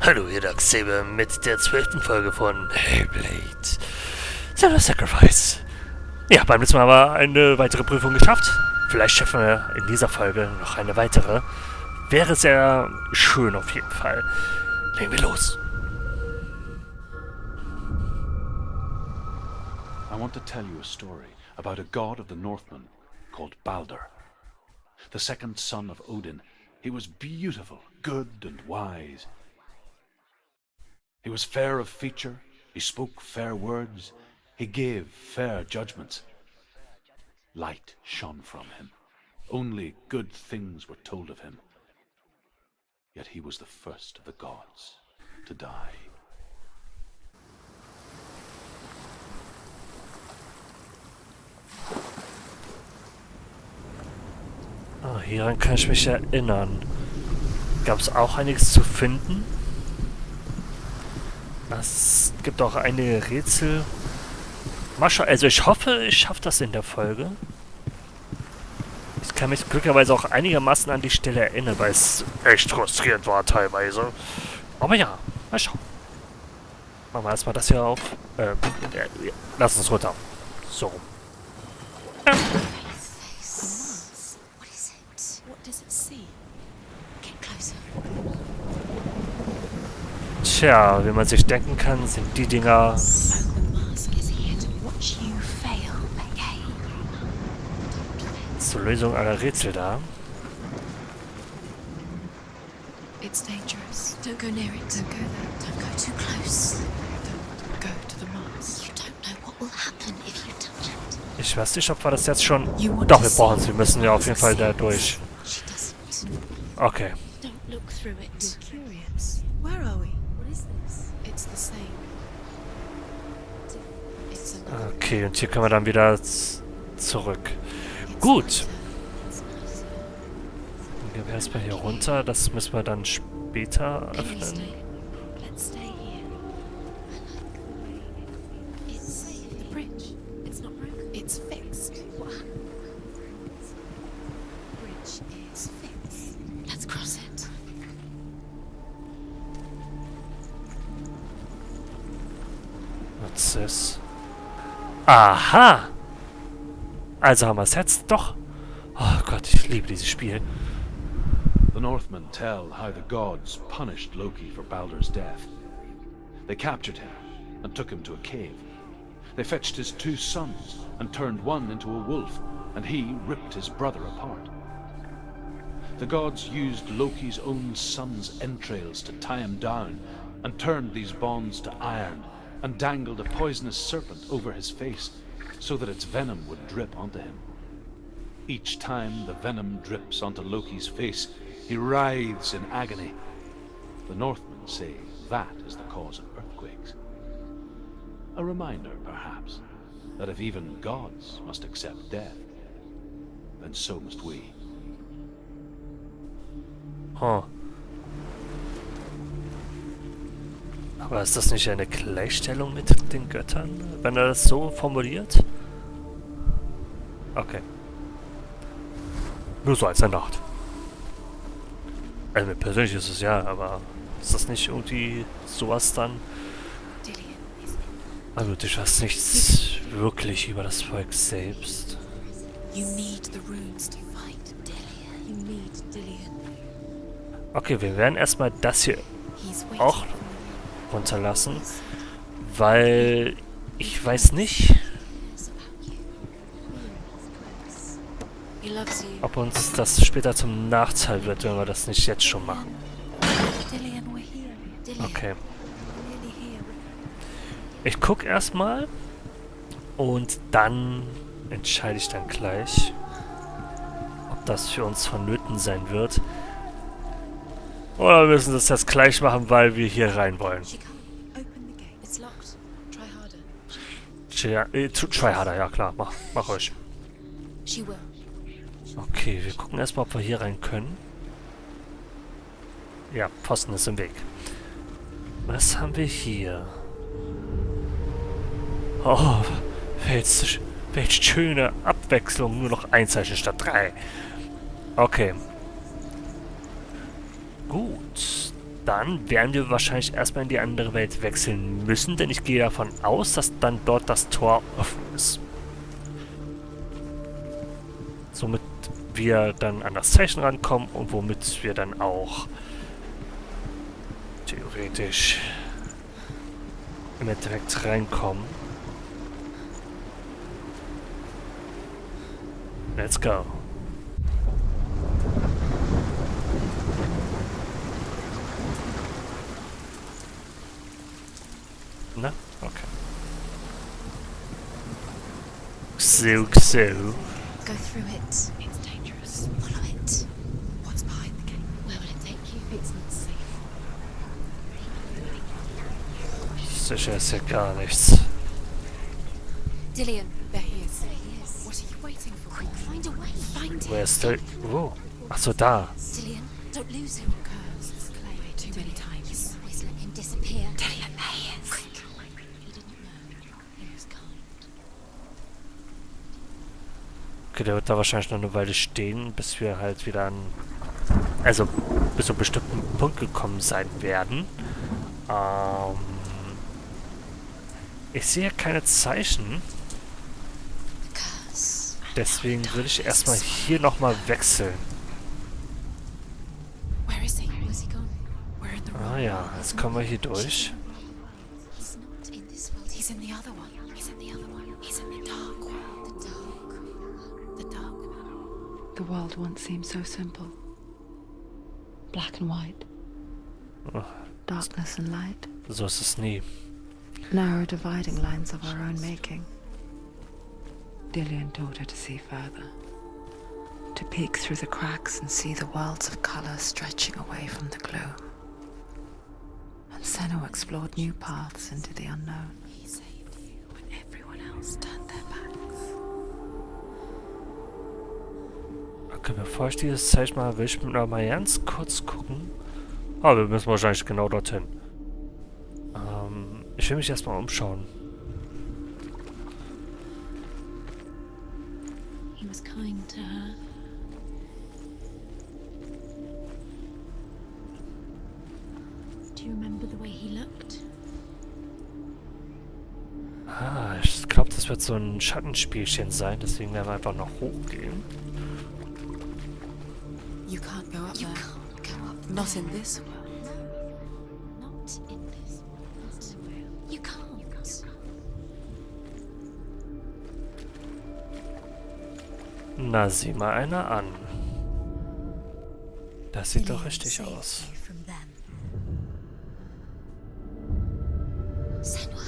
Hallo, ihr Darksaber mit der 12. Folge von Hellblade. Senua Sacrifice. Ja, beim letzten Mal haben wir eine weitere Prüfung geschafft. Vielleicht schaffen wir in dieser Folge noch eine weitere. Wäre sehr schön auf jeden Fall. Legen wir los. I want to tell you a story about a god of the Northmen called Baldur. The second son of Odin, he was beautiful, good and wise. He was fair of feature, he spoke fair words, he gave fair judgments. Light shone from him. Only good things were told of him. Yet he was the first of the gods to die. Ah, hieran kann ich mich erinnern. Gab es auch einiges zu finden? Es gibt auch einige Rätsel. Also ich hoffe, ich schaffe das in der Folge. Ich kann mich glücklicherweise auch einigermaßen an die Stelle erinnern, weil es echt frustrierend war teilweise. Aber ja, mal schauen. Machen wir erstmal das hier auf. Lass uns runter. So. Tja, wie man sich denken kann, sind die Dinger zur Lösung aller Rätsel da. It's dangerous. Don't go near it. Don't go there. Don't go too close. Don't go to the mask. You don't know what will happen if you touch it. Ich weiß nicht, ob wir das jetzt schon... Doch, wir brauchen es. Wir müssen ja auf jeden Fall da durch. Okay. Don't look through it. You're curious. Where are we? What is this? It's the same. It's another. Okay, und hier können wir dann wieder zurück. Gut. Dann gehen wir erstmal hier runter. Das müssen wir dann später öffnen. Let's stay here. It's the bridge. It's not broken. It's fixed. What happened? The bridge is fixed. Let's cross it. What's this? Aha! Also haben wir es jetzt doch. Oh Gott, ich liebe dieses Spiel. The Northmen tell how the gods punished Loki for Baldur's death. They captured him and took him to a cave. They fetched his two sons and turned one into a wolf, and he ripped his brother apart. The gods used Loki's own son's entrails to tie him down and turned these bonds to iron and dangled a poisonous serpent over his face so that its venom would drip onto him. Each time the venom drips onto Loki's face, he writhes in agony. The Northmen say that is the cause of earthquakes. A reminder, perhaps, that if even gods must accept death, then so must we. Oh. Aber ist das nicht eine Gleichstellung mit den Göttern, wenn er das so formuliert? Okay. Nur so als eine Nacht. Also mir persönlich ist es ja, aber ist das nicht irgendwie sowas dann? Also ich weiß nichts wirklich über das Volk selbst. Okay, wir werden erstmal das hier auch runterlassen, weil ich weiß nicht, ob uns das später zum Nachteil wird, wenn wir das nicht jetzt schon machen. Okay. Ich gucke erstmal und dann entscheide ich dann gleich, ob das für uns vonnöten sein wird. Oder wir müssen das jetzt gleich machen, weil wir hier rein wollen. Try harder, ja klar, mach euch. Okay, wir gucken erstmal, ob wir hier rein können. Ja, Pfosten ist im Weg. Was haben wir hier? Oh, welch schöne Abwechslung. Nur noch ein Zeichen statt 3. Okay. Gut. dann werden wir wahrscheinlich erstmal in die andere Welt wechseln müssen, denn ich gehe davon aus, dass dann dort das Tor offen ist. Somit wir dann an das Zeichen rankommen und womit wir dann auch theoretisch im Endeffekt reinkommen. Let's go. Na, okay. So. Go through it. It's dangerous. Follow it. What's behind the gate? Where will it take you? It's not safe. Sicher ist ja gar nichts. Dillian, there he is. There he is. What are you waiting for? Quick, find a way. Find him. Where's the... Oh. Ach so, da. Dillian, don't lose him. Cursed clay too many times. You always let him disappear. Dillian, there he is. Quick. He didn't know. He was kind. Okay, der wird da wahrscheinlich noch eine Weile stehen, bis wir halt wieder an... Also, bis zu einem bestimmten Punkt gekommen sein werden. Ich sehe keine Zeichen. Deswegen würde ich erstmal hier nochmal wechseln. Where is he? Where's he gone? We're in the wrong Ah ja, world. jetzt kommen wir hier durch. He's not in this world. He's in the other one. He's in the other one. He's in the dark world. The dark one. The world once seemed so simple. Black and white. Oh, Darkness and light. so ist es nie. Narrow dividing lines of our own making. Dillian taught her to see further. To peek through the cracks and see the worlds of color stretching away from the gloom. And Senua explored new paths into the unknown. He saved you when everyone else turned their backs. Okay, bevor ich dieses Zeichen mal will, ich noch mal ganz kurz gucken. Ah, wir müssen wahrscheinlich genau dorthin. Ich will mich erstmal umschauen. He was kind to her. Do you remember the way he looked? Ah, ich glaube, das wird so ein Schattenspielchen sein, deswegen werden wir einfach noch hochgehen. You can't go up You there. can't go up Not there. in this world. No, not in this world. You can't. Na, sieh mal einer an. Das sieht doch Dillian richtig saved aus. you from them. Senua,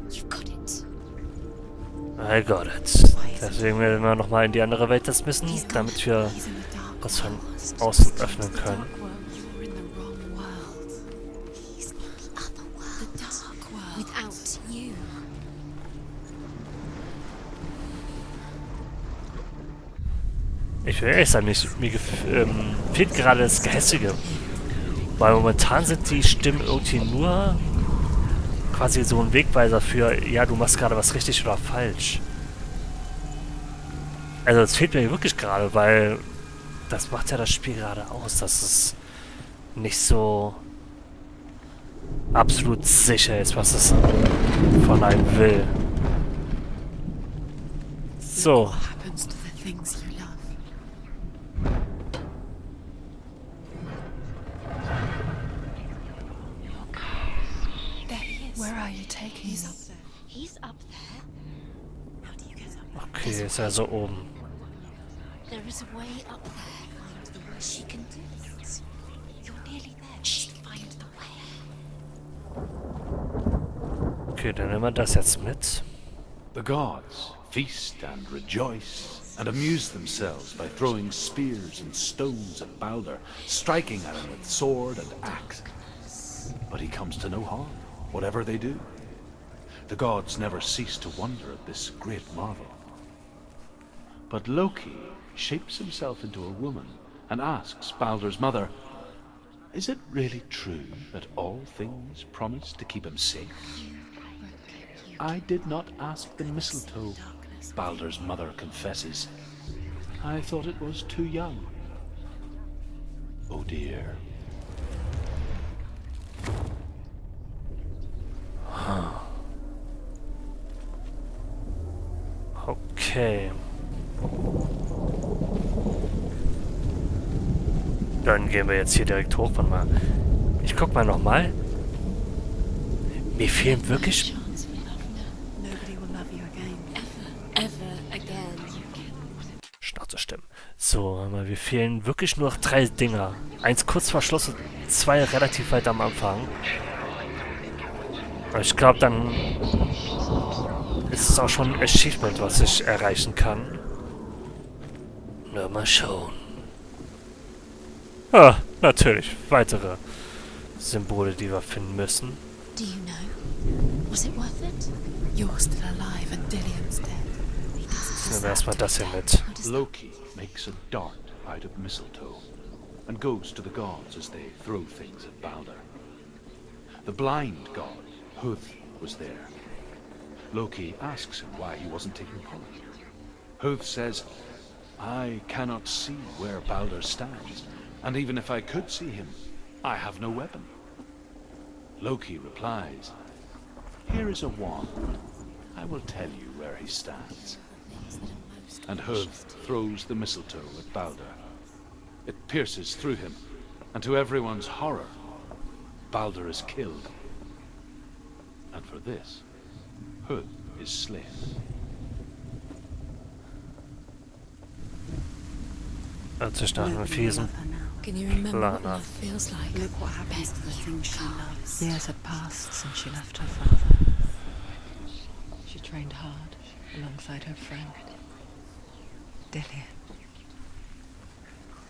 you've got it. I got it. Deswegen werden wir nochmal in die andere Welt das müssen, damit wir He's in the dark das von world. außen öffnen können. Dark world. You're in the wrong world. He's in the other world. The dark world. Without you. Ich will ehrlich sein, mir fehlt gerade das Gehässige. Weil momentan sind die Stimmen irgendwie nur quasi so ein Wegweiser für, ja, du machst gerade was richtig oder falsch. Also es fehlt mir wirklich gerade, weil das macht ja das Spiel gerade aus, dass es nicht so absolut sicher ist, was es von einem will. So. What happens to the things you love? There he is. Where are you taking He's me? up there. He's up there. How do you get up? Okay, ist also oben. There is a way up there. Find the way. She can do it. You're nearly there. Just find the way. Okay, dann nehmen wir das jetzt mit. The gods feast and rejoice and amuse themselves by throwing spears and stones at Balder, striking at him with sword and axe. But he comes to no harm, whatever they do. The gods never cease to wonder at this great marvel. But Loki shapes himself into a woman and asks Balder's mother, "Is it really true that all things promise to keep him safe?" "I did not ask the mistletoe," Balder's mother confesses. "I thought it was too young." Oh dear. Okay. Dann gehen wir jetzt hier direkt hoch. Warte mal. Ich guck mal nochmal. Mir fehlen wirklich... Nobody will love you again. Ever again. Schnauze stimmen. So, warte mal, wir fehlen wirklich nur noch 3 Dinger. 1 kurz vor Schluss und 2 relativ weit am Anfang. Aber ich glaube, dann ist es auch schon ein Achievement, was ich erreichen kann. Nur mal schauen. Ah, natürlich. Weitere Symbole, die wir finden müssen. Do you know? Was it worth it? You're still alive and Dillian's dead. Nehmen wir erstmal das hier mit. Loki makes a dart out of mistletoe and goes to the gods as they throw things at Balder. The blind god, Huth, was there. Loki asks him why he wasn't taking part. Huth says, I cannot see where Balder stands, and even if I could see him, I have no weapon. Loki replies, here is a wand. I will tell you where he stands. And Huth throws the mistletoe at Balder. It pierces through him, and to everyone's horror, Balder is killed. And for this, Huth is slain. Hört sich nach einem fiesen Can you remember Plan what love an. feels like? Look what happened to the things she loves. Years had passed since she left her father. She trained hard alongside her friend, Dillian.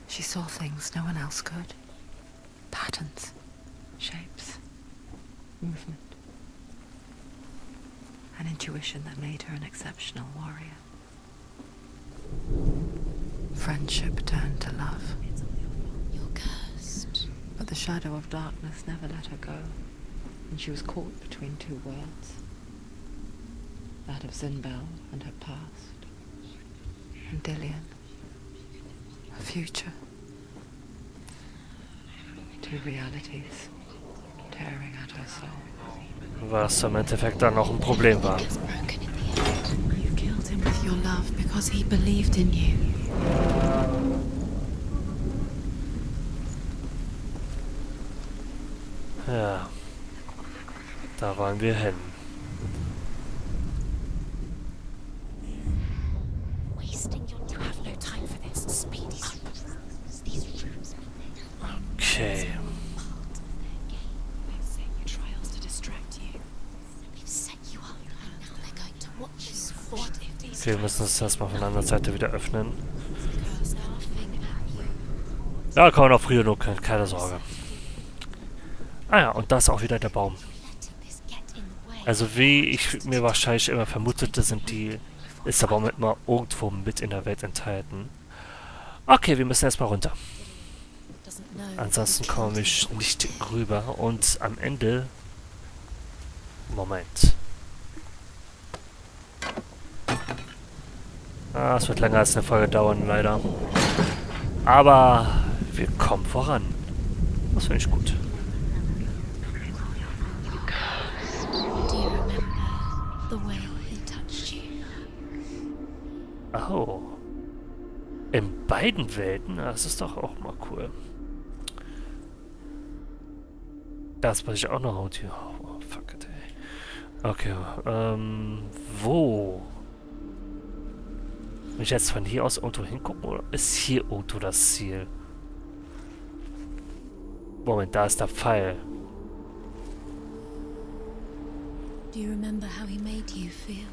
She saw things no one else could. Patterns, shapes, movement. An intuition that made her an exceptional warrior. Friendship turned to love. You're cursed. But the shadow of darkness never let her go, and she was caught between 2 worlds. That of Zinbel and her past, and Dillian, her future. 2 realities, tearing at her soul. was im Endeffekt dann noch ein Problem war. It's broken in the end. You killed him with your love because he believed in you. Ja, da wollen wir hin. Wasting your time. You have no time for this. Speed up. These rooms Okay. trials to distract you. We've set you up, and now they're going to watch us. What if these Wir müssen es erstmal von der anderen Seite wieder öffnen. curse laughing at you? Ja, kann man auch früher nur können, keine Sorge. Ah ja, und da ist auch wieder der Baum. Letting this get in the way. Also wie ich mir wahrscheinlich immer vermutete, ist der Baum immer irgendwo mit in der Welt enthalten. Okay, wir müssen erstmal runter. Doesn't know. Ansonsten komme ich nicht rüber. Und am Ende... Moment. Ah, es wird länger als eine Folge dauern, leider. Aber wir kommen voran. Das finde ich gut. Do you remember the way he touched you? Oh. In beiden Welten? Das ist doch auch mal cool. Das weiß ich auch noch. Oh, fuck it, ey. Okay, wo? Will ich jetzt von hier aus irgendwo hingucken oder ist hier irgendwo das Ziel? Moment, da ist der Pfeil. Do you remember how he made you feel?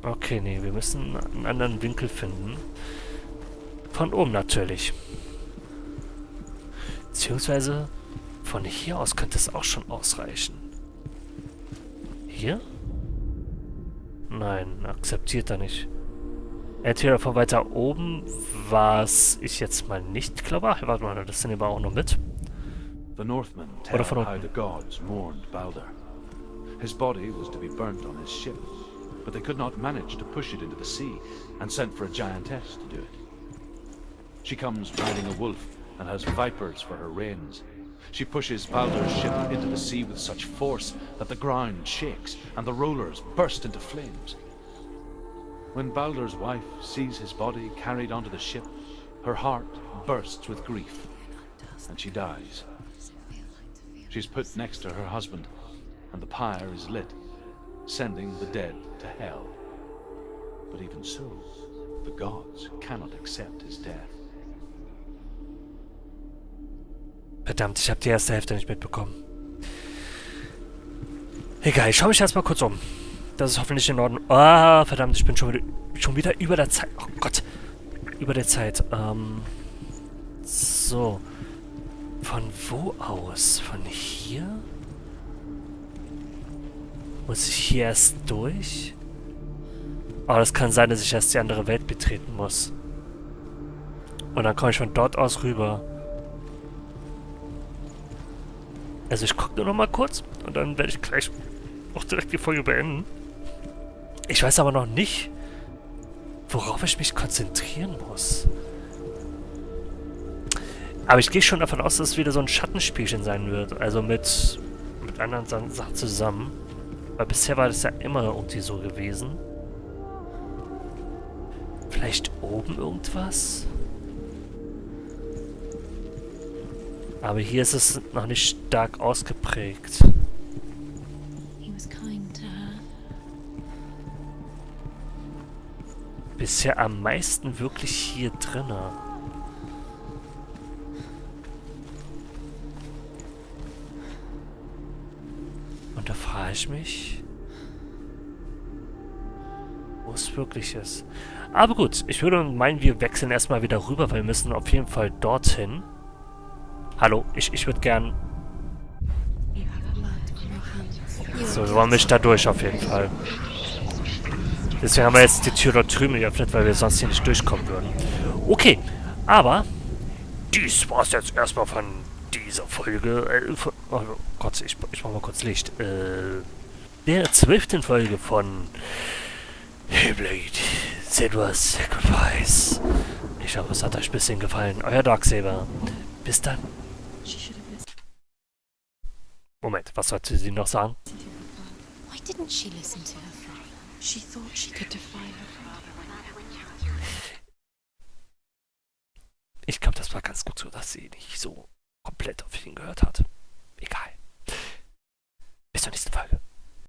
Okay, nee, wir müssen einen anderen Winkel finden. Von oben natürlich. Beziehungsweise von hier aus könnte es auch schon ausreichen. Hier? Nein, akzeptiert er nicht. Entweder von weiter oben, was ich jetzt mal nicht glaube. Ach, warte mal, das nehmen wir auch noch mit. The Northmen Oder tell von how unten. the gods mourned Balder. His body was to be burnt on his ship, but they could not manage to push it into the sea, and sent for a giantess to do it. She comes riding a wolf and has vipers for her reins. She pushes Baldur's ship into the sea with such force that the ground shakes and the rollers burst into flames. When Baldur's wife sees his body carried onto the ship, her heart bursts with grief, and she dies. She's put next to her husband, and the pyre is lit, sending the dead to hell. But even so, the gods cannot accept his death. Verdammt, ich habe die erste Hälfte nicht mitbekommen. Egal, ich schaue mich erstmal kurz um. Das ist hoffentlich in Ordnung. Ah, verdammt, ich bin schon wieder über der Zeit. Oh Gott. Über der Zeit. So. Von wo aus? Von hier? Muss ich hier erst durch? Oh, das kann sein, dass ich erst die andere Welt betreten muss. Und dann komme ich von dort aus rüber. Also ich gucke nur noch mal kurz und dann werde ich gleich auch direkt die Folge beenden. Ich weiß aber noch nicht, worauf ich mich konzentrieren muss. Aber ich gehe schon davon aus, dass es wieder so ein Schattenspielchen sein wird. Also mit anderen Sachen zusammen. Weil bisher war das ja immer irgendwie so gewesen. Vielleicht oben irgendwas? Aber hier ist es noch nicht stark ausgeprägt. He was kind to her. Bisher am meisten wirklich hier drinne. Und da frage ich mich, wo es wirklich ist. Aber gut, ich würde meinen, wir wechseln erstmal wieder rüber, weil wir müssen auf jeden Fall dorthin. Hallo, ich würde gern... So, wir wollen mich da durch auf jeden Fall. Deswegen haben wir jetzt die Tür dort drüben geöffnet, weil wir sonst hier nicht durchkommen würden. Okay, aber dies war es jetzt erstmal von dieser Folge. Oh Gott, ich mach mal kurz Licht. Der 12. Folge von Hellblade, Senua's Sacrifice. Ich hoffe, es hat euch ein bisschen gefallen. Euer Darksaber. Bis dann. Moment, was sollte sie noch sagen? Why didn't she listen to her father? She thought she could defy her father. Ich glaube, das war ganz gut so, dass sie nicht so